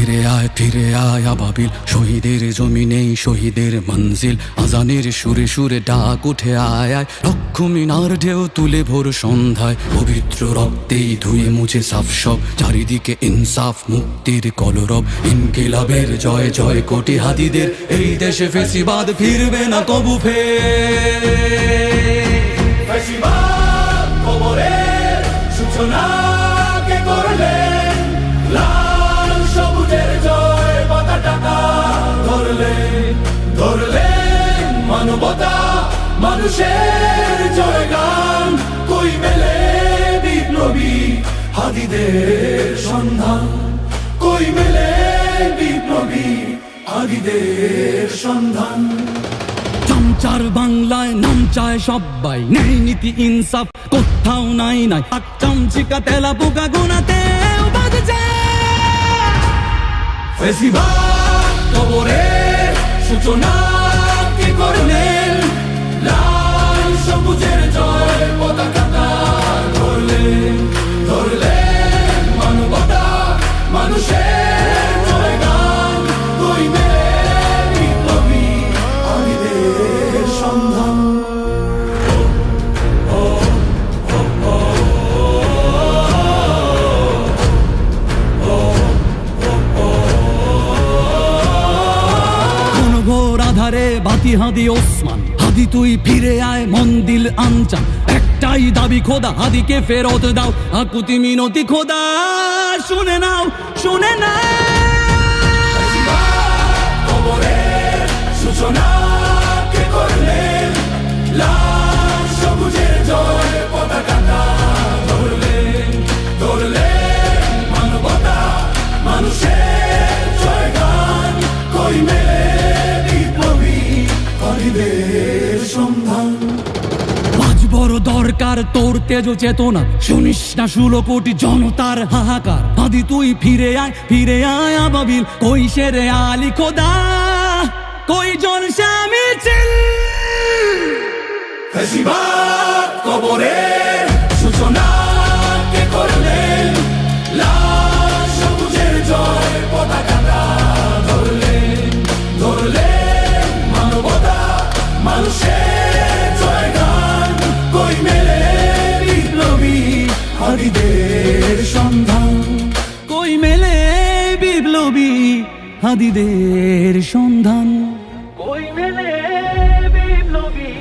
ফিরে আয় আবাবিল, শহীদের জমিনেই শহীদের মঞ্জিল। আজানের সুরে সুরে ডাক উঠে আয় আয়, লক্ষ মিনার ঢেউ তুলে ভোর সন্ধ্যায়। পবিত্র রক্তেই ধুয়ে মুছে সাফ সব, চারিদিকে ইনসাফ মুক্তির কলরব। ইনকিলাবের জয় জয় কোটি হাদিদের, এই দেশে ফেসিবাদ ফিরবে না কবু ফের। ফেসিবাদ কবরের সূচনা কে করলেন, লাল সবুজের জয় পতাকা ধরলেন মানবতা মানুষের জয়গান। কই মেলে বিপ্লবী হাদিদের সন্ধান, কই মেলে বিপ্লবী হাদিদের সন্ধান। চামচার বাংলায় নাম চায় সবাই, ন্যায় নীতি ইনসাফ কোথাও নাই নাই। চামচিকা তেলা পোকা গোনাতেও বাজছে। ফেসিবাদ কবরের সূচনা কে করলেন, লাল সবুজের জয় পতাকা ধরলেন মানবতা মানুষের জয়গান। কই মেলে বিপ্লবী হাদিদের সন্ধান। আধারে বাতি হাদি ওসমান, হাদি তুই ফিরে আয় মন দিল আনচান। একটাই দাবি খোদা, হাদিকে ফেরত দাও আকুতি মিনতি খোদা। শুনে নাও শুনে নাও। কবরের সূচনা কে করলেন, লাল সবুজের জয় পতাকা ধরলেন মানবতা মানুষের জয়গান। কই মেলে বিপ্লবী হাদিদের সন্ধান। আজ বড় দরকার তোর তেজ চেতনা, শুনিস না 16 কোটি জনতার হাহাকার। হাদি তুই ফিরে আয় আবাবিল, কই শেরে আলী খোদা, কই জলসা মিছিল। ফেসিবাদ কবরের সূচনা কে করলেন, লাল সবুজের জয় পতাকা ধরলেন মানবতা মানুষের জয়গান। কই মেলে বিপ্লবী হাদিদের সন্ধান, কই মেলে বিপ্লবী হাদিদের সন্ধান, কই মেলে বিপ্লবী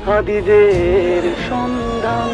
হাদিদের সন্ধান।